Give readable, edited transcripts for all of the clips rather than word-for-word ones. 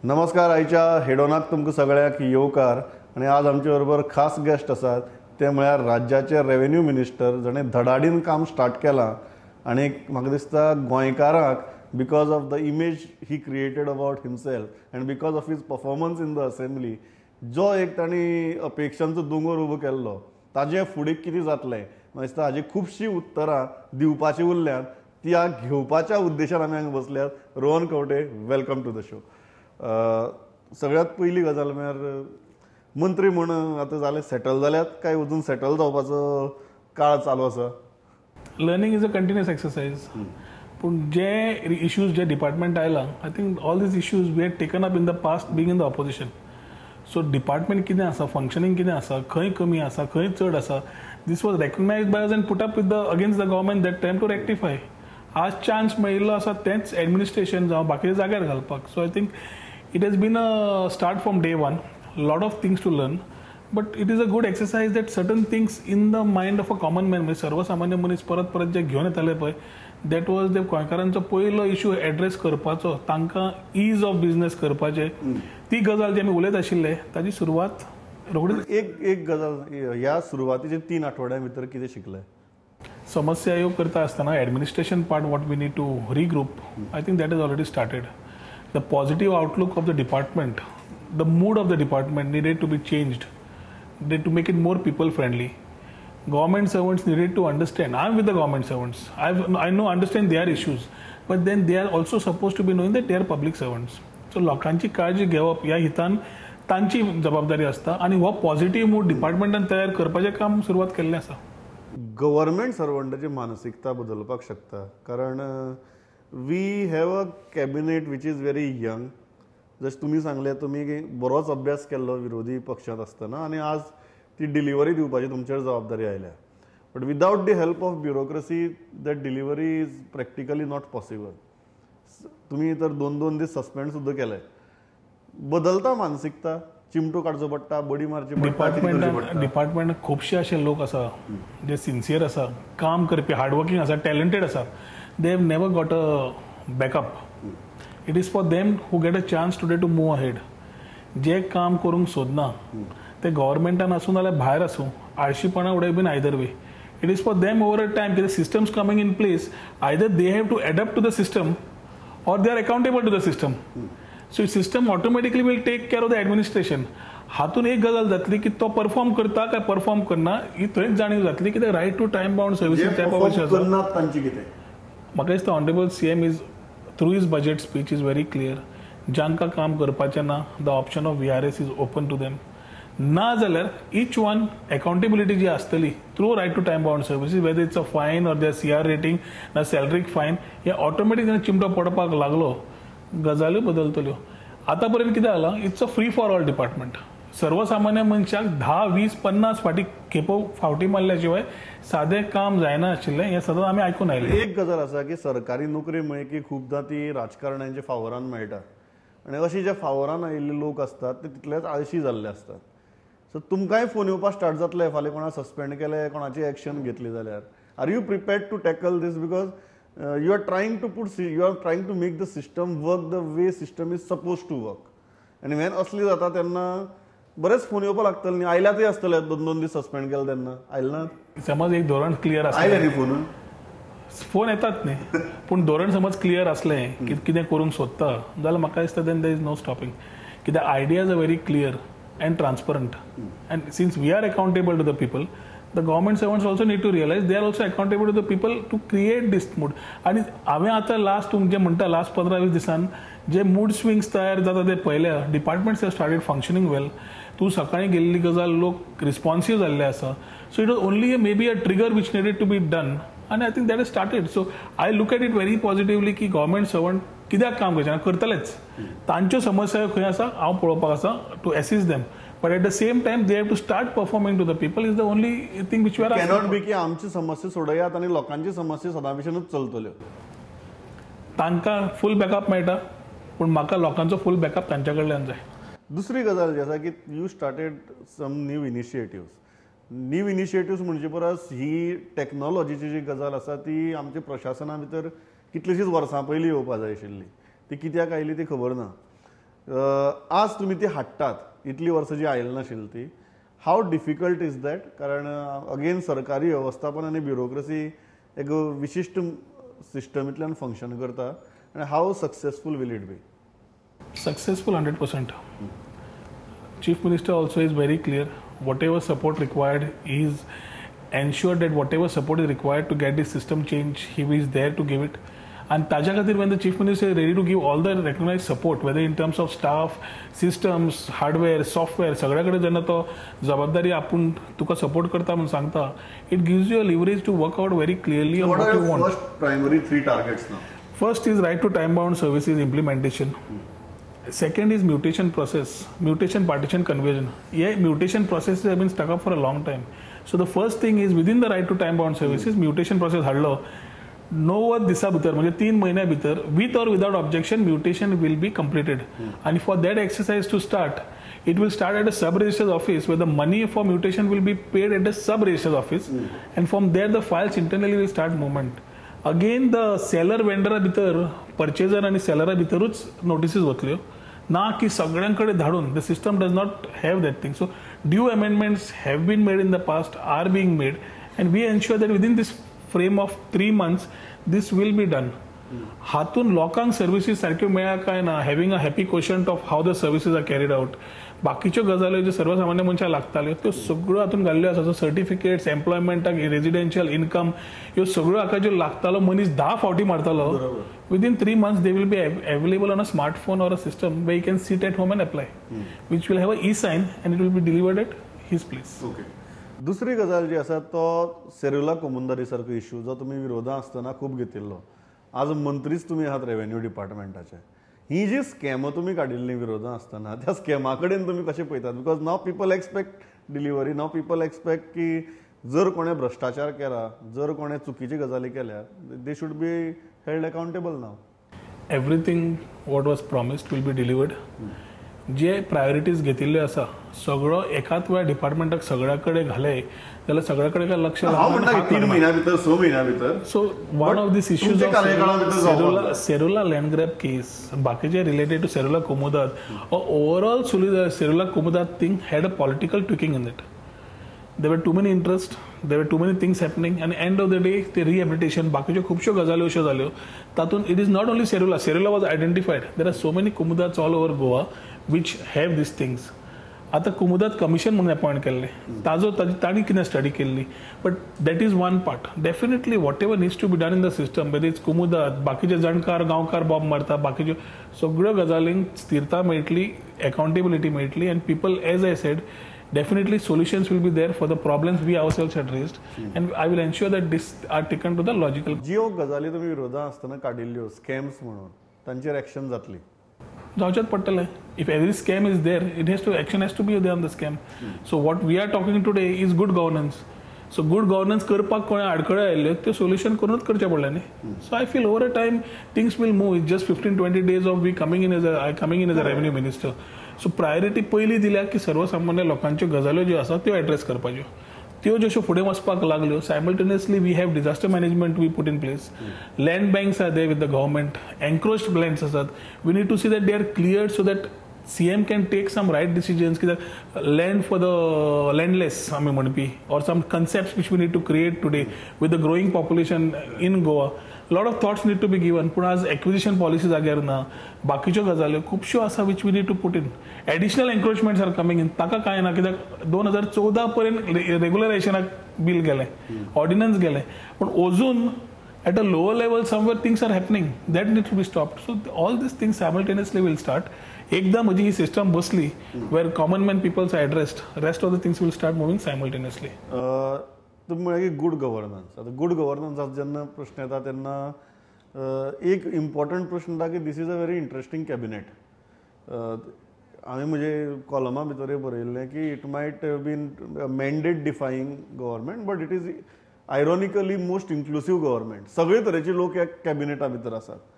नमस्कार. आयच्या हेडोनाक तुमकां सगळ्याक येवकार. आणि आज आमचे बरोबर खास गेस्ट आसात ते म्हळ्यार राज्याचे रेव्हेन्यू मिनिस्टर जणें धडाडीन काम स्टार्ट केलां आनी म्हाका दिसता गोंयकारांक because of the image he created about himself and because of his performance in the assembly जो एक तांणी अपेक्षांचो दोंगर उबो केल्लो ताजें फुडें कितें जातलें म्हाका दिसता हाजी खुबशीं उत्तरां दिवपाची उरल्यांत ती घेवपाच्या उद्देशान आमी हांगा बसल्यात. Rohan Khaunte, welcome to the show. सगळ्यात पयली गजाल म्हळ्यार मंत्री म्हण आतां जाले सेटल जाल्यात काय अजून सेटल जावपाचो काळ चालू आसा? Learning is a continuous exercise. पूण जे इश्यूज जे डिपार्टमेंट आयला I think all these issues we had taken up in the past being in the opposition. So department कितें आसा, फंक्शनींग कितें आसा, खंय कमी आसा, खंय चड आसा, this was recognized by us and put up with the against the government that time to rectify. आज चान्स मेळिल्लो आसा तेंच एडमिनिस्ट्रेशन जावं बाकीच्या जाग्यार घालपाक. So I think it has been a start from day one. Lot of things to learn, but it is a good exercise that certain things in the mind of a common man, म्हणजे सर्वसामान्य मनीस परत परत जे घेवन येताले पळय, that was the गोंयकारांचो पयलो इश्यू एड्रेस करपाचो, तांकां इज ऑफ बिझनेस करपाचे. ती गजाल जी आमी उलयत आशिल्ले ताची सुरवात रोखडीच. एक गजाल ह्या सुरवातीचे 3 आठवड्यां भितर कितें शिकले? समस्या योग करता आसतना administration part what we need to regroup, I think that is already started. The positive outlook of the department, the mood of the department needed to be changed, to make it more people friendly. Government servants needed to understand. I am with the government servants. I understand their issues, but then they are also supposed to be knowing that they are public servants. So लोकांची काळजी घेवप ह्या हितान तांची जबाबदारी आसता आणि हो positive mood डिपार्टमेंटान तयार करपाचें काम सुरवात केल्लें आसा. गव्हर्मेंट सर्वंटाची मानसिकता बदलपाक शकता, कारण we have a cabinet which is very young. जशें तुमी सांगले, तुमी बरोच अभ्यास केल्लो विरोधी पक्षांत आसतना आनी आज ती डिलिव्हरी दिवपाची तुमचेर जबाबदारी आयल्या. But without the help of bureaucracy that delivery is practically not possible. तुमी तर 2-2 दीस सस्पेंड सुद्दां केले. बदलता मानसिकता, चिमटो काडचो पडटा, बडी मारची पडटा. डिपार्टमेंट खुबशे असे लोक आसा जे सिन्सियर आसा, काम करपी, हार्डवर्किंग आसा, टॅलेंटेड आसा. They have never got a backup. It is for them who get a chance today to move ahead. जे काम करूंक सोदना ते गव्हर्मेंटान आसूं नाल्यार भायर आसूं, आळशीपणा उडय been either way. It is for them over a time कितें systems coming in place, either they have to adapt to the system or they are accountable to the system. So system automatically will take care of the administration. हातून एक गजाल जातली की तो perform करता काय perform करना ही थंयच जाणीव जातली, की right to time bound services type of issue आसा. म्हाका दिसता honourable CM is through his budget speech is very clear. जांकां काम करपाचें ना, the option of VRS is open to them. ना जाल्यार इच वन अकाउंटेबिलिटी जी आसतली through right to time bound services, whether it's a fine or there CR rating ना सॅलरीक फायन, हे ऑटोमॅटीक जेन्ना चिमटो पडपाक लागलो गजाल्यो बदलतल्यो. आतां पर्यंत कितें जालां, it's a free for all department. सर्वसामान्य मनशाक 10, 20, 50 फावटी खेपो फावटी मारल्या शिवाय सादें काम जायना आशिल्लें हें सदांच आमी आयकून आयले. एक गजाल आसा की सरकारी नोकरी म्हळ्ळी की खुबदां ती राजकारण्यांच्या फावरान मेळटा आनी अशी जे फावरान आयिल्ले लोक आसतात ते तितलेच आळशी जाल्ले आसतात. सो तुमकांय फोन येवपाक स्टार्ट जातले फाल्यां कोणा सस्पेंड केले, कोणाची एक्शन घेतली जाल्यार. Are you prepared to tackle this? Because you are trying to make the system work the way system is suppose to work. आनी वेन असली जाता तेन्ना बरेच फोन येवपाक लागतले न्ही. आयल्यातय आसतले 2-2 दीस सस्पेंड केले तेन्ना आयले ना? समज एक धोरण क्लियर आसलें, आयले न्ही फोन येतात न्ही, पूण धोरण समज क्लियर असलें की कितें करूंक सोदता जाल्यार म्हाका दिसता then there is no stopping. कित्याक ideas are very clear and transparent, and since we are accountable to the people, the government servants also need to realize they are also accountable to the people to create this mood. आणि हांवें आतां last तुमचें म्हणटा last 15-20 दिसान जे mood swings तयार जाता ते पळयल्या. Departments have started functioning well. तूं सकाळीं गेल्ली गजाल लोक रिस्पॉन्सीव जाल्ले आसा. So it was only may be a trigger which needed to be done, आनी I think that is started. So I look at it very positively की government servant कित्याक काम करचे करतलेच. तांच्यो समस्या खंय आसा हांव पळोवपाक आसा to assist them, but at the same time they have to start performing to the people is the only thing which we are. Cannot be की आमची समस्या सोडयात आनी लोकांची समस्या सदां भशेनूच चलतल्यो. तांकां फूल बॅकअप मेळटा, पूण म्हाका लोकांचो फूल बॅकअप तांच्या कडल्यान जाय. दुसरी गजाल जी आसा की you started some new initiatives. New initiatives म्हणजे परस ही टॅक्नॉलॉजीची जी गजाल आसा ती आमच्या प्रशासना भितर कितलीशींच वर्सां पयलीं येवपाक जाय आशिल्ली. ती कित्याक आयली ती खबर ना. आज तुम्ही ती हाडटात इतली वर्सां जी आयली नाशिल्ली ती हाव डिफिकल्ट इज दॅट कारण अगेन सरकारी वेवस्थापन आनी ब्युरोक्रेसी एक विशिश्ट सिस्टमींतल्यान फंक्शन करता आनी हाव successful will it be Successful 100%. Chief Minister also is very clear. Whatever support required, he is ensured that whatever support is required to get this system changed, he is there to give it. And ताज्या खातीर when the Chief Minister is ready to give all the recognized support, whether in terms of staff, systems, hardware, software, सगळ्याकडे जेन्ना तो जबाबदारी आपूण तुका support करता म्हणून सांगता, it gives you a leverage to work out very clearly on what you want. First primary 3 targets now. First is right to time-bound services implementation. Second is mutation process, mutation partition conversion. Yeah, mutation processes have been stuck up for a long time. So the first thing is within the right to time-bound services, mutation process हाडलो. 90 दिसा भितर म्हणजे 3 महिन्या भितर with or without objection mutation will be completed. And for that exercise to start, it will start at a sub-registrar's office where the money for mutation will be paid at the sub-registrar's office. And from there the files internally will start movement. Again the seller vendor भितर पर्चेजर आणि सेलरा भितरूच notices वतल्यो ना की सगळ्यांकडे धाडून the system does not have that thing so due amendments have been made in the past are being made and we ensure that within this frame of 3 months this will be done हातून लोकांक services सारक्यो मेळ्ळ्या काय ना having a happy question of how the services are carried out बाकीच्यो गजाल्यो ज्यो सर्वसामान्य मनशाक लागताल्यो त्यो सगळ्यो हातून घाल्ल्यो आसा सो सर्टिफिकेट्स एम्प्लॉयमेंटाक रेजिडेन्शियल इन्कम ह्यो सगळ्यो हाका ज्यो लागतालो मनीस 10 फावटी मारतालो within 3 months they will be available on a smartphone or a system where you can sit at home and apply which will have a e-sign and it will be delivered at his place. Okay. दुसरी गजाल जी आसा तो सेरुला कोमुंदारी सारको issue जो तुमी विरोधां आसतना खूब घेतिल्लो आज मंत्रीच तुमी आहात रेव्हेन्यू डिपार्टमेंटाचे ही जी स्कॅम तुमी काडिल्ली विरोधां आसतना त्या स्कॅमा कडेन तुमी कशें पळयतात because now people expect delivery now people expect की जर कोणें भ्रष्टाचार केला जर कोणें चुकीची गजाली केल्या they should be held accountable now. Everything what was promised will be delivered. जे प्रायोरिटीज घेतिल्ले आसा सगळो एकाच वेळा डिपार्टमेंटाक सगळ्याकडे घाले जाल्यार सगळ्याकडे काय लक्ष 3 महिन्या भितर 6 महिन्या भितर so one of this issues of Serula land grab case बाकीचे रिलेटेड टू सेरुला कोमुदात ओवरऑल सेरुला कोमुदात thing had a political tweaking in it there were too many interest there were too many things happening and end of the day the rehabilitation बाकीच्यो खुबश्यो गजाल्यो अश्यो जाल्यो तातून it is not only Serula was identified there are so many kumudats all over Goa which have these things आता कुमुदात commission म्हणून appoint केल्ले ताणी कितें स्टडी केल्ली but that is one part definitely whatever needs to be done in the system whether is कुमुदात बाकीचे जाणकार गांवकार bomb मारता बाकीच्यो सगळ्यो गजालींक स्थिरता मेळटली अकाउंटेबिलिटी मेळटली and people as I said definitely solutions will be there for the problems we ourselves had raised and I will ensure that this are taken to the logical Jio गजाली तुम्ही विरोधां आसतना काडिल्ल्यो स्कॅम्स म्हणून तांचेर एक्शन जातली जावचेच पडटलें if every scam is there it has to action has to be there on the scam so what we are talking today is good governance so good governance करपाक कोणा आडखळ्यो आयल्ल्यो त्यो सोल्युशन करूनच करचें पडलें न्ही so I feel over a time things will move is just 15-20 days of we coming in as a revenue minister so priority पयली दिल्या की सर्वसामान्य लोकांच्यो गजाल्यो ज्यो आसा त्यो एड्रेस करपाच्यो त्यो जश्यो फुडें वचपाक लागल्यो simultaneously we have disaster management we put in place land banks are there with the government encroached lands आसात we need to see that they are cleared so that CM can take some right decisions कित्याक land for the landless आमी म्हणपी or some concepts which we need to create today with the growing population in Goa lot of thoughts need to be given पूण आज acquisition policy जाग्यार ना बाकीच्यो गजाल्यो खुबश्यो आसा which we need to put in additional encroachments are coming in ताका कांय ना कित्याक 2014 पर्यंत रेग्युलरायजेशनाक बिल गेलें ऑर्डिनन्स गेलें पूण अजून at a lower level somewhere things are happening that need to be stopped so all these things simultaneously will start एकदा म्हजी ही सिस्टम बसली where common man peoples are addressed rest of the things will start moving simultaneously तुम्ही म्हळ्यार की good governance आता good governance जेन्ना प्रश्न येता तेन्ना एक इम्पॉर्टंट प्रश्न येता की this is a very interesting cabinet हांवें म्हजे कॉलमा भितर बरयल्लें की it might have been mandate defying government but it is ironically most inclusive government सगळे तरेचे लोक ह्या कॅबिनेटा भितर आसात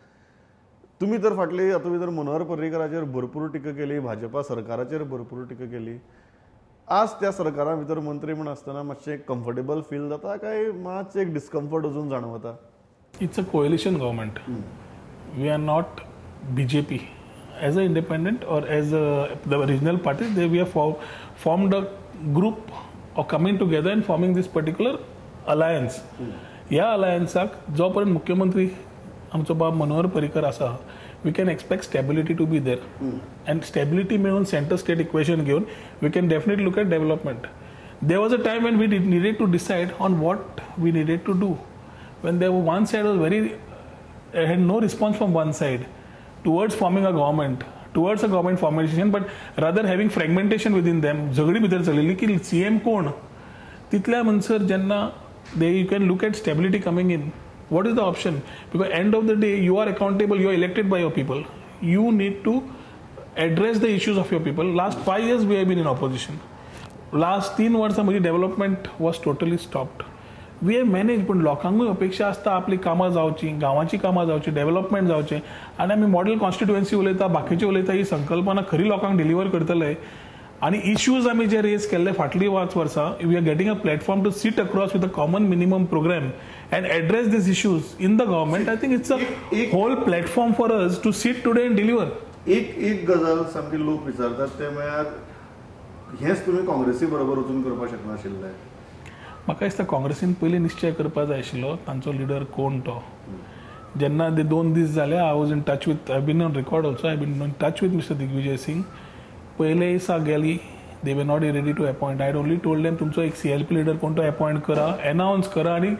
तुम्ही तर फाटली हातूंत भितर मनोहर पर्रीकराचेर भरपूर टिका केली भाजपा सरकाराचेर भरपूर टिका केली आज त्या सरकारा भितर मंत्री म्हण आसतना मातशें कम्फर्टेबल फील जाता काय मातशें एक डिस्कम्फर्ट अजून जाणवता it's a coalition government we are not BJP as an independent or as the regional parties, we have formed a group of coming together and forming this particular alliance. ह्या अलायन्साक जो पर्यंत मुख्यमंत्री आमचो बाब मनोहर पर्रीकर आसा, we can expect stability to be there. And stability मेळून center state equation घेऊन we can definitely look at development. There was a time when we needed to decide on what we needed to do. When there was one side was had no response from one side towards forming a government, towards a government formation, but rather having fragmentation within them. झगडी भितर चलिल्ली की CM कोण, तितल्या म्हणसर जेन्ना you can look at stability coming in. What is the option? Because end of the day, you are accountable, you are elected by your people. You need to address the issues of your people. Last 5 years we have been in opposition. Last 3 वर्सांमध्ये development was totally stopped. We have managed, पण लोकांकूय अपेक्षा आसता आपली कामां जावची, गांवाची कामां जावची, development जावचें, आनी आमी मॉडेल कॉन्स्टिट्युएन्सी उलयता, बाकीचे उलयता, ही संकल्पना खरी लोकांक डिलिव्हर करतले. आणि इश्यूज आमी जे रेज केल्ले फाटली 5 वर्सां, we are getting a platform to sit across with a common minimum programme and address these issues in the government. I think it's a whole platform for us to sit today and deliver. एक गजाल सामकी लोक विचारतात ते म्हळ्यार हेच तुम्ही काँग्रेसी बरोबर वचून करपाक शकना आशिल्ले. म्हाका दिसता काँग्रेसीन पयलीं निश्चय करपाक जाय आशिल्लो तांचो लिडर कोण तो. जेन्ना 2 दीस जाले, I was in touch with, I've been on record also, I've been in touch with Mr. Digvijay Singh. पहिले दिसा गेली, they were not ready to appoint. I had only told them तुमचो एक CLP लीडर कोण तो appoint करा, announce करा आणि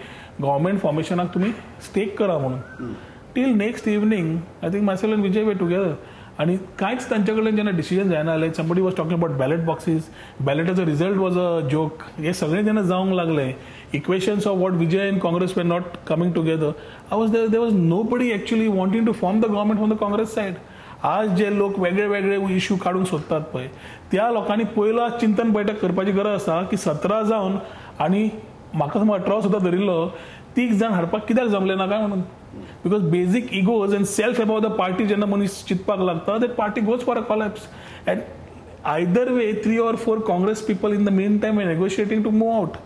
गव्हर्नमेंट फॉर्मेशनाक तुम्ही स्टेक करा म्हणून. Till next evening I think myself and Vijay were together, आणि कांयच तांचे कडल्यान जेन्ना डिसिजन जायना जालें, somebody was talking about ballot boxes, बॅलेटाचो रिजल्ट वॉज अ जोक, हे सगळें जेन्ना जावंक लागलें, equations of what Vijay and Congress were not coming together, I was there was nobody actually wanting to form the government from the Congress side. आज जे लोक वेगळे वेगळे इश्यू काढून सोदतात पळय, त्या लोकांनी पयलो चिंतन बैठक करपाची गरज आसा की 17 जावन आणि म्हाका 18 सुद्दां धरिल्लो, 30 जाण हाडपाक कित्याक जमलें ना काय म्हणून. Because basic egos and self about the party जेन्ना मनीस चिंतपाक लागता, that party goes for a collapse. And either way 3 or 4 Congress people in the main time were negotiating to move out.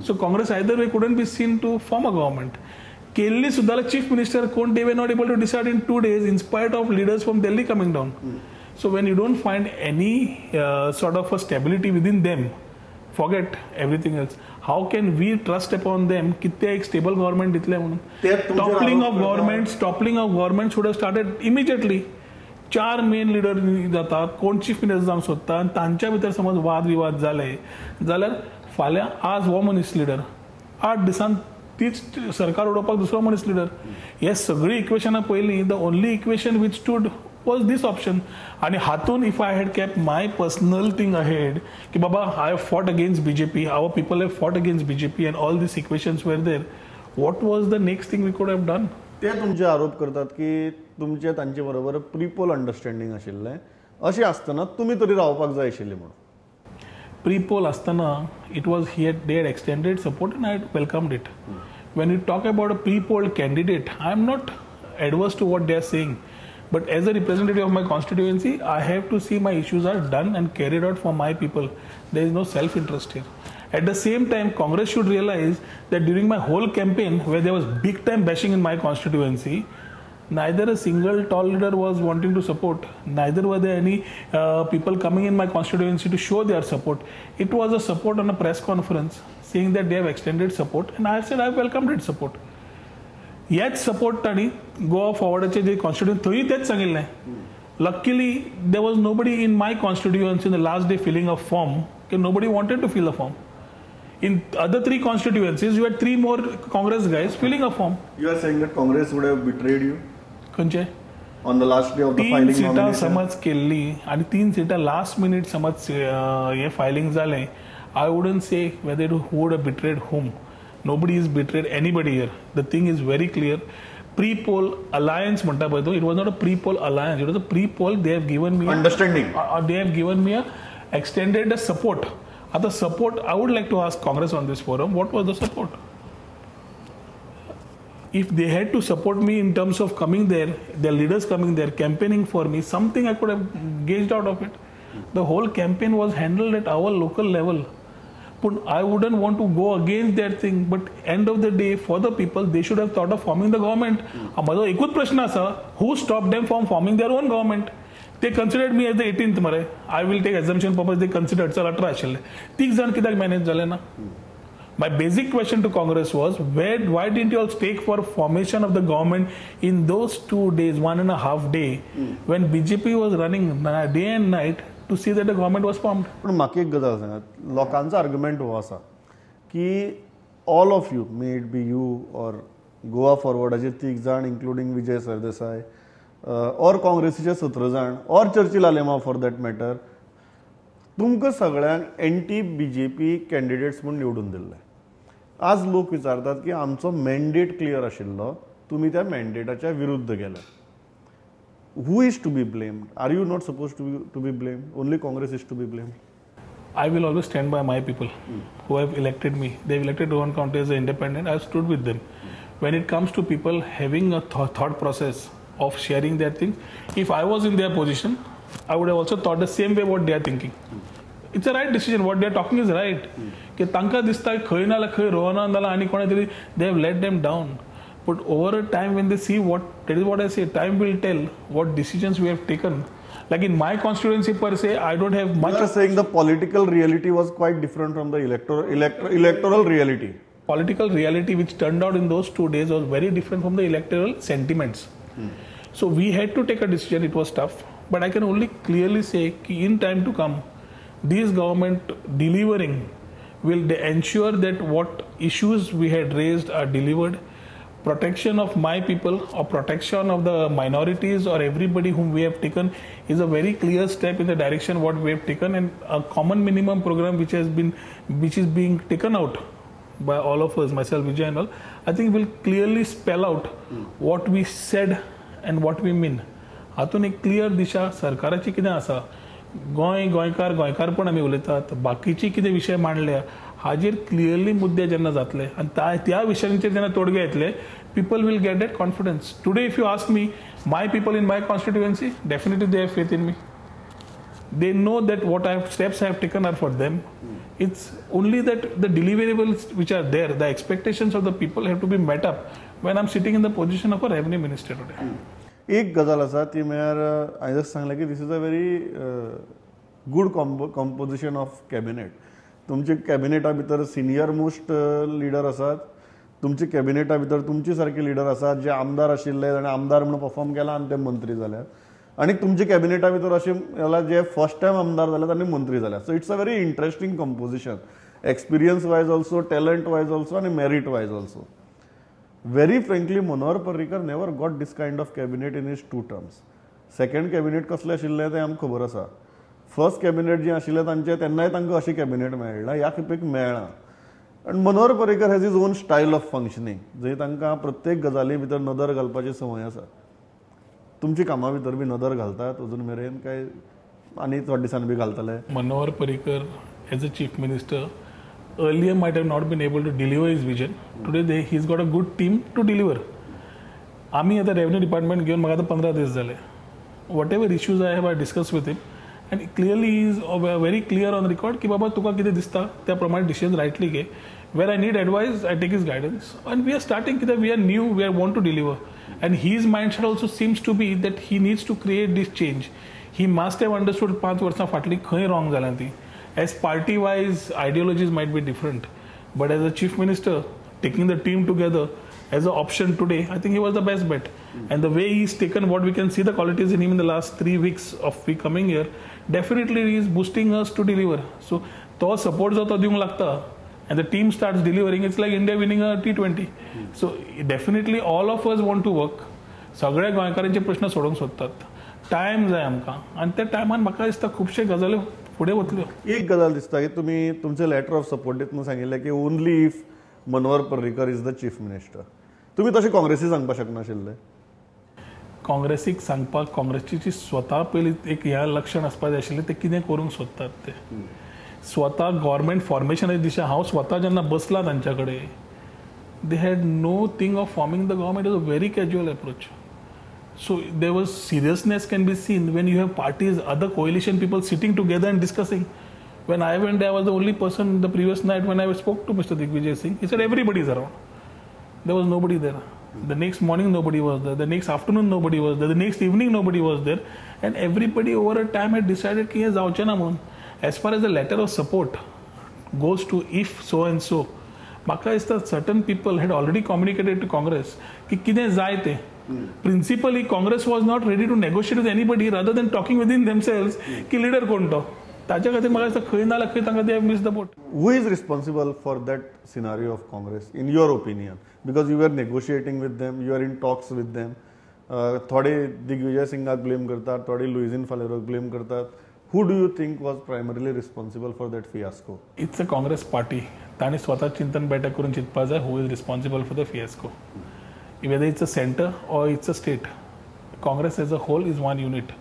So Congress either way couldn't be seen to form a government. केल्ली सुद्दां chief minister कोण, they were not able to decide in 2 days in spite of leaders from Delhi coming down. So when you don't find any sort of a stability within them, forget everything else. How can we trust upon them कि ते एक stable government दितले म्हणून. Toppling of government should have started immediately. 4 main leader जातात, कोण chief minister जावंक सोदता, आनी तांच्या भितर समज वाद विवाद जाले जाल्यार फाल्यां आज हो मनीस लीडर, 8 दिसांत तीच सरकार उडोवपाक दुसरो मनीस लीडर. हे सगळी इक्वेशनां पयलीं the only equation which stood was this option. आनी हातून if I had kept my personal thing ahead की बाबा I have fought against BJP, our people have fought against BJP and all these equations were there, what was the next thing we could have done. ते तुमचे आरोप करतात की तुमचे तांचे बरोबर प्रीपोल अंडरस्टँडिंग आशिल्लें, अशें आसतना तुमी तरी रावपाक जाय आशिल्लें म्हणून. Pre-poll Astana, it was they had extended support and I had welcomed it. When you talk about a pre-poll candidate, I am not adverse to what they are saying, but as a representative of my constituency, I have to see my issues are done and carried out for my people. There is no self-interest here. At the same time, Congress should realize that during my whole campaign, where there was big time bashing in my constituency, neither a single tall leader was wanting to support. Neither were there any people coming in my constituency to show their support. It was a support on a press conference saying that they have extended support, and I said I welcomed it support. Yet support tani go forward जे constituency थंय तेच सांगिल्लें. Luckily, there was nobody in my constituency in the last day filling a form. Okay, nobody wanted to fill a form. In other 3 constituencies, you had 3 more Congress guys filling a form. You are saying that Congress would have betrayed you? खंयचे? On the last day of the filing nomination. 3 सीटां समज केल्ली आनी 3 सीटां last minute समज हे filing जालें, I wouldn't say whether who would have betrayed whom. Nobody is betrayed anybody here. The thing is very clear. Pre-poll alliance म्हणटा पळय तो, it was not a pre-poll alliance. It was a pre-poll. They have given me understanding. They have given me a extended support. At the support, I would like to ask Congress on this forum, what was the support? If they had to support me in terms of coming there, their leaders coming there, campaigning for me, something I could have gauged out of it. The whole campaign was handled at our local level. But I wouldn't want to go against that thing. But end of the day, for the people, they should have thought of forming the government. माझो एकूच प्रश्न आसा, who stopped them from forming their own government? ते considered me as the 18th मरे. I will take एझम्पशन purpose ते considered चल 18 आशिल्ले. तीग जाण कित्याक मॅनेज जाले ना? My basic question to Congress was, why didn't you all stake for formation of the government in those 2 days, 1.5 days, when BJP was running day and night to see that the government was formed? पण म्हाका एक गजाल सांगात, लोकांचो argument हो आसा की all of you, may it be you or Goa फॉरवर्डाचे 3 जाण इन्क्लुडिंग विजय सरदेसाय ऑर काँग्रेसीचे 17 जाण or Churchill Alemao for that matter, तुमकां सगळ्यांक एंटी बीजेपी कॅन्डिडेट्स म्हणून निवडून दिल्ले. आज लोक विचारतात की आमचो मॅन्डेट क्लियर आशिल्लो, तुमी त्या मॅन्डेटाच्या विरुद्ध गेले. Who is to be blamed? Are you not suppose to be blamed? Only Congress is to be blamed? I will always stand by my people who have elected me. They have elected Rohan Khaunte as an independent. I have stood with them. When it comes to people having a thought process of sharing their things, if I was in their position, I would have also thought the same way what they are thinking. It's a right decision. What they are talking is right. की तांकां दिसता खंय नाल्या खंय रोहनान नाल्या आनी कोणा तरी they have let them down. But over a time when they see that is what I say, time will tell what decisions we have taken. Like in my constituency per se, I don't have much. You are saying the political reality was quite different from the electoral reality. Political reality which turned out in those 2 days was very different from the electoral sentiments. So we had to take a decision. It was tough. But I can only clearly say that in time to come, this government delivering will ensure that what issues we had raised are delivered. Protection of my people or protection of the minorities or everybody whom we have taken is a very clear step in the direction what we have taken, and a common minimum program which is being taken out by all of us, myself, Vijay and all, I think will clearly spell out what we said and what we mean. हातून एक clear दिशा सरकाराची कितें आसा, गोंयकारपण आमी उलयतात, बाकीचे कितें विशय मांडले हाजेर क्लियरली मुद्दे जेन्ना जातले आनी त्या विशयांचेर जेन्ना तोडगे येतले, people will get that confidence. Today if you ask me, my people in my constituency, definitely they have faith in me. They know that what steps I have taken are for them. It's only that the deliverables which are there, the expectations of the people have to be met up when I'm sitting in the position of a revenue minister today. एक गजाल आसा ती म्हळ्यार हांवें just सांगलें की this is a very good composition of cabinet. तुमचे कॅबिनेटा भितर सिनियर मोस्ट लिडर आसात, तुमचे कॅबिनेटा भितर तुमचे सारके लिडर आसात जे आमदार आशिल्ले आनी आमदार म्हणून परफॉर्म केला आनी ते मंत्री जाल्यात, आनी तुमचे कॅबिनेटा भितर अशें जाला जे फर्स्ट टायम आमदार जाल्यात आनी मंत्री जाल्यात. So it's a very interesting composition, experience wise also, talent wise also आनी merit wise also. Very frankly, Manohar Parrikar never got this kind of cabinet in his 2 terms. Second cabinet कसले आशिल्ले ते आमकां खबर आसा. फर्स्ट कॅबिनेट जे आशिल्ले तांचे तेन्नाय तांकां अशी कॅबिनेट मेळ्ळा, ह्या खेपेक मेळ्ळा. आनी Manohar Parrikar has is on style of functioning, जंय तांकां प्रत्येक गजाली भितर नदर घालपाची संवय आसा. तुमची कामां भितर बी नदर घालतात अजून मेरेन काय आनी थोड्या दिसांनी बी घालतले? Manohar Parrikar as a chief minister earlier might have not been able to deliver his vision. Today he's got a good team to deliver. आम्ही आता रेव्हेन्यू डिपार्टमेंट घेऊन म्हाका आता 15 दीस झाले. What ever issues I have I discuss with him and clearly is very clear on record की बाबा तुका कितें दिसता त्या प्रमाणे डिसिजन रायटली घे. Where I need advice I take his guidance and we are starting कित्याक we are new, we are want to deliver and his mindset also seems to be that he needs to create this change. He must have understood 5 वर्सां फाटली खंय wrong जाल्या ती. As party-wise, ideologies might be different, but as a chief minister, taking the team together as an option today, I think he was the best bet. And the way he's taken what we can see the qualities in him in the last 3 weeks of we coming here, definitely he is boosting us to deliver. So, to support jo to diung lagta, and the team starts delivering, it's like India winning a T20. So, definitely all of us want to work. सगळे गोंयकारांचे प्रश्न सोडोवंक सोदतात. Time जाय आमकां आनी त्या टायमान म्हाका दिसता खुबशे गजाल्यो फुडें वतल्यो. एक गजाल दिसता की तुमी तुमचे लेटर ऑफ सपोर्ट दितना सांगिल्लें की only if Manohar Parrikar is the chief minister. तुमी तशें काँग्रेसीक सांगपाक शकनाशिल्ले? काँग्रेसीक सांगपाक काँग्रेसीची स्वता पयलीं एक ह्या लक्षण आसपाक जाय आशिल्लें ते कितें करूंक सोदतात ते. स्वता गव्हर्मेंट फॉर्मेशनाच्या दिशा हांव स्वता जेन्ना बसला तांच्या कडेन, they had know thing of forming the government. Is a very casual approach. So there was seriousness can be seen when you have parties, other coalition people sitting together and discussing. When I went there, I was the only person the previous night when I spoke to Mr. Digvijay Singh. He said everybody is around. There was nobody there. The next morning nobody was there. The next afternoon nobody was there. The next evening nobody was there. And everybody over a time had decided ki हे जावचे ना म्हणून. As far as the letter of support goes to if so and so, म्हाका दिसता certain people had already communicated to Congress की कितें जाय तें. Principally, Congress was not ready to negotiate with anybody rather than talking within themselves की leader कोण तो. ताच्या खातीर म्हाका दिसता खंय ना जाल्यार खंय तांकां they have missed the boat. Who is responsible for that scenario of Congress, in your opinion? Because you were negotiating with them, you are in talks with them. थोडे दिग्विजय सिंगाक ब्लेम करतात, थोडे लुइजिन फालेरोक ब्लेम करतात. Who do you think was primarily responsible for that fiasco? It's a Congress party. तांणी स्वता चिंतन बैठक करून चिंतपाक जाय who is responsible for the fiasco. Whether it's a center or it's a state, Congress as a whole is one unit.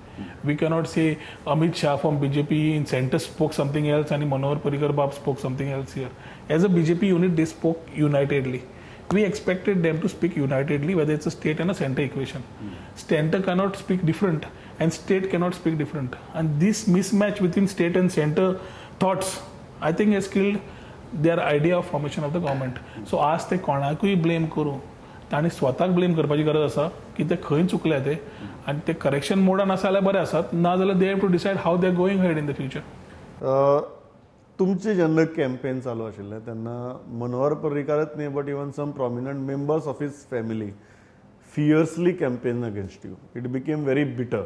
We cannot say Amit Shah from BJP in center spoke something else and Manohar Parrikar Bab spoke something else here. As a BJP unit, they spoke unitedly. We expected them to speak unitedly, whether it's a state and a center equation. Center cannot speak different and state cannot speak different. And this mismatch between state and center thoughts, I think has killed their idea of formation of the government. So आज ते कोणाकूय blame करू, तांणी स्वताक blame करपाची गरज आसा की ते खंय चुकले ते आनी ते करेक्शन मोडान आसा जाल्यार बरे आसात, ना जाल्यार they have to decide how they are going head in the future. तुमचे जेन्ना कॅम्पेन चालू आशिल्लें तेन्ना मनोहर पर्रीकारच न्ही but even some prominent members of his family fiercely campaign against you. It became very bitter.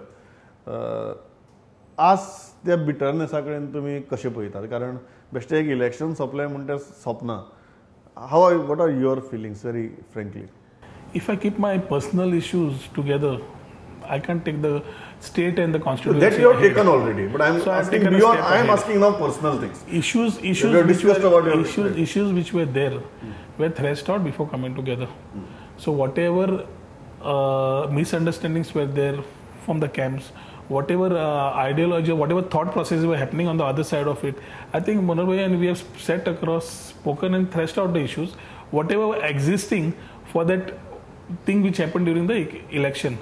आज त्या बिटरनेसा कडेन तुमी कशें पळयतात? कारण बेश्टें एक इलेक्शन सोंपलें म्हण तें सोंपना. What are your feelings, very frankly? If I keep my personal issues together, I can take the state and the constituency. That you have taken already, but I am asking beyond. I am asking now personal things. Issues which were there were threshed out before coming together. So whatever misunderstandings were there from the camps, whatever ideology, whatever thought processes were happening on the other side of it, I think Manoj bhai and we have sat across, spoken and threshed out the issues, whatever were existing for that thing which happened during the election.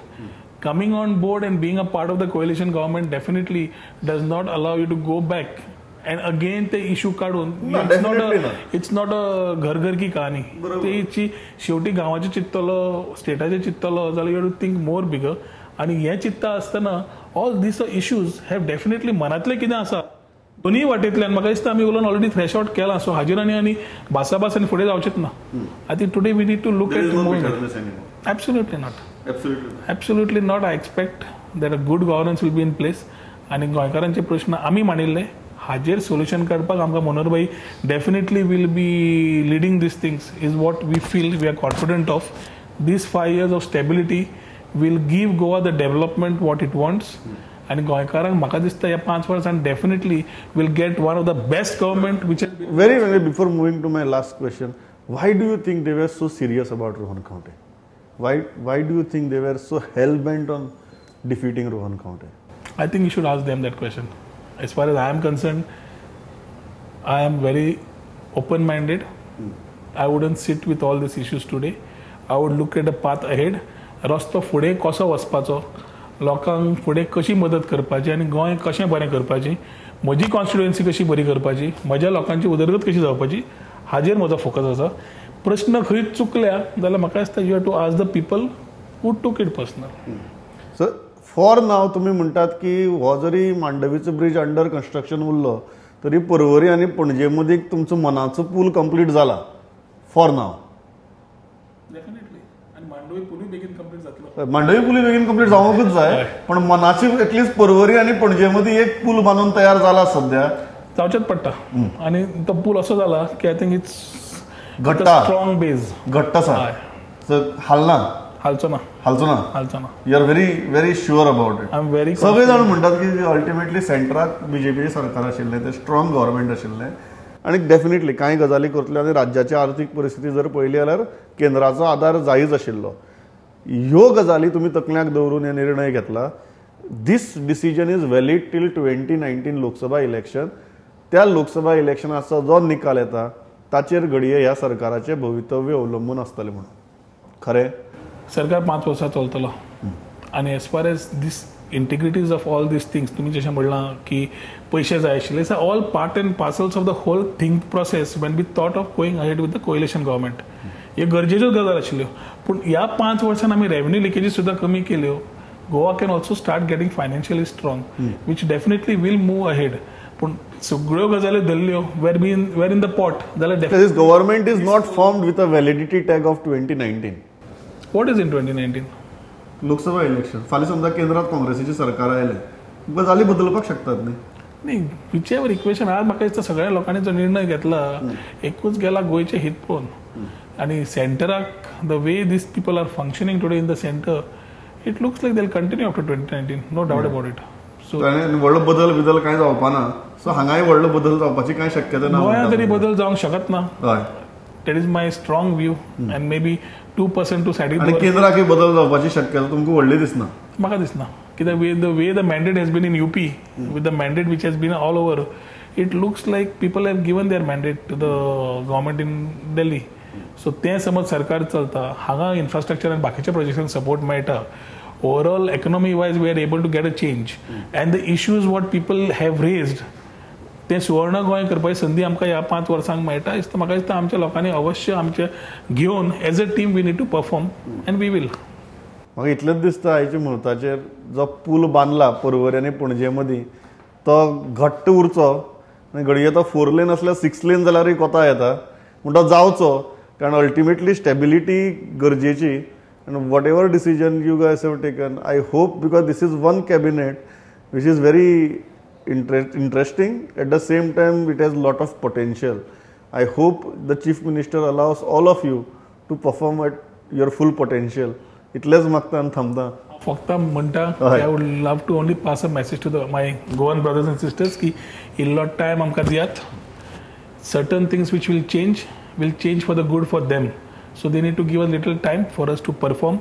Coming on board and being a part of the coalition government definitely does not allow you to go back and again the issue काढून. It's not a घर की कहाणी. तेची शेवटी गावाचे चित्तलो, स्टेटाचे चित्तलो जाल्यार you have to think more bigger. आणि हे चित्ता आसतना all these issues have definitely मनातले कितें आसा दोनूय वाटेंतल्यान म्हाका दिसता आमी उलोवन ऑलरेडी थ्रेश आउट केला. सो हाजेर आनी भासाभास आनी फुडें जावचेच ना. I think today we need to look at absolutely not. Absolutely not. I expect that a good governance will be in place आनी गोंयकारांचे प्रश्न आमी मांडिल्ले हाजेर सोल्युशन काडपाक आमकां मनोहर भाई definitely will be leading these things is what we feel we are confident of. These 5 years of stability will give Goa the development what it wants. And गोंयकारांक म्हाका दिसता ह्या 5 वर्सान definitely will get one of the best government which has been. Very before moving to my last question, why do you think they were so serious about Rohan Khaunte? Why do you think they were so hell bent on defeating Rohan Khaunte? I think you should ask them that question. As far as I am concerned, I am very open-minded. I wouldn't sit with all these issues today. I would look at the path ahead. रस्तो फुडें कसो वचपाचो, लोकांक फुडें कशी मदत करपाची आनी गोंय कशें बरें करपाचें, म्हजी कॉन्स्टिट्युएन्सी कशी बरी करपाची, म्हज्या लोकांची उदरगत कशी जावपाची हाजेर म्हजो फोकस आसा. प्रश्न खंय चुकल्या जाल्यार म्हाका दिसता you have to ask the people who took it personal. So for now तुमी म्हणटात की हो जरी मांडवीचो ब्रिज अंडर कन्स्ट्रक्शन उरलो तरी पर्वरी आनी पणजे मदीं तुमचो मनाचो पूल कंप्लीट जाला फॉर नाव. मांडवी पुली बेगीन कंप्लीट जावंकूच जाय, पण मनाची एटलीस्ट पर्वरी आनी पणजे मदीं एक पूल बांदून तयार जाला सध्या. जावचेच पडटा आनी तो पूल असो जाला की I think it's strong base. घट्ट आसा. हालचो ना. You are very sure about it. I am very. सगळे जाण म्हणटात की अल्टिमेटली सेंटराक बीजेपी सरकार आशिल्लें, तें स्ट्रॉंग गव्हर्मेंट आशिल्लें आनी डेफिनेटली कांय गजाली करतले आनी राज्याची आर्थीक परिस्थिती जर पळयली जाल्यार केंद्राचो आदार जायच आशिल्लो. ह्यो गजाली तुमी तकल्याक दवरून हे निर्णय घेतला. This decision is valid till 2019 Lok Sabha election. त्या लोकसभा इलेक्शनाचो जो निकाल येता ताचेर घडये ह्या सरकाराचें भवितव्य अवलंबून आसतलें म्हणून. खरें सरकार 5 वर्सां चलतलो आनी as far as these integrities of all these things तुमी जशें म्हणलां की पयशे जाय आशिल्ले, it's all part and parcels of the whole think process when we thought of going ahead with the coalition government. हे गरजेच्यो गजाल आशिल्ल्यो पूण ह्या 5 वर्सान आमी रेव्हेन्यू लिकेजीस सुद्दां कमी केल्यो Goa can also start getting financially strong which definitely will move ahead पूण सगळ्यो गजाली धरल्यो वेर इन द पॉट जाल्यार this government is not formed with a validity tag of 2019. What is in 2019? Lok Sabha election फाल्यां समजा केंद्रात काँग्रेसीचे सरकार आयलें गजाली बदलपाक शकतात न्ही. नाही विचेवर इक्वेशन आज म्हाका दिसता सगळ्या लोकांनी जो निर्णय घेतला एकूच गेला गोयचे हित पळोवन आणि सेंटराक the way these people are functioning today in the centre it looks like they continue after 2019 no doubt about it. So व्हडलो बदल कांय जावपाना सो हांगाय व्हडलो बदल जावपाची कांय शक्यता ना. गोंयांत तरी बदल जावंक शकत ना. हय that is my strong view and may be 2% too सायडीक आनी केंद्राकय बदल जावपाची शक्यता तुमकां व्हडली दिसना. म्हाका दिसना कित्याक the way the mandate has been in UP with the mandate which has been all over it looks like people have given their mandate to the government in Delhi. So ते समज सरकार चलता हांगा इन्फ्रास्ट्रक्चर आनी बाकीच्या प्रोजेक्टांक support मेळटा overall economy wise we are able to get a change and the issues what people have raised ते सुवर्ण गोंय करपाची संदी आमकां ह्या 5 वर्सांक मेळटा दिसता. म्हाका दिसता आमच्या लोकांनी अवश्य आमचे घेवन as a team we need to perform and we will. म्हाका इतलेंच दिसता आयच्या मुहूर्ताचेर जो पूल बांदला पर्वरी आनी पणजे मदीं तो घट्ट उरचो आनी घडये तो 4 लेन आसल्यार 6 लेन जाल्यारूय कोता येता पूण तो जावचो कारण अल्टिमेटली स्टेबिलिटी गरजेची आनी what ever decision you guys have taken I hope because this is one cabinet which is very interesting at the same time it has lot of potential. I hope the chief minister allows all of you to perform at your full potential. इतलेच मागता आनी थांबता. फक्त म्हणटा I would love to only pass a message to the my Goan brothers and sisters की इल्लो time आमकां दियात. Certain things which will change for the good for them. So they need to give a little time for us to perform.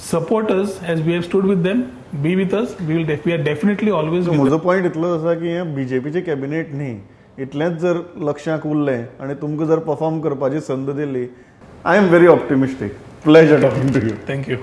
Support us as we have stood with them. Be with us. We are definitely always with them. म्हजो point इतलो आसा की हे बीजेपीचे cabinet न्ही इतलेंच जर लक्षाक उरलें आनी तुमकां जर परफॉर्म करपाची संद दिली I am very optimistic. Pleasure talking to you. Thank you.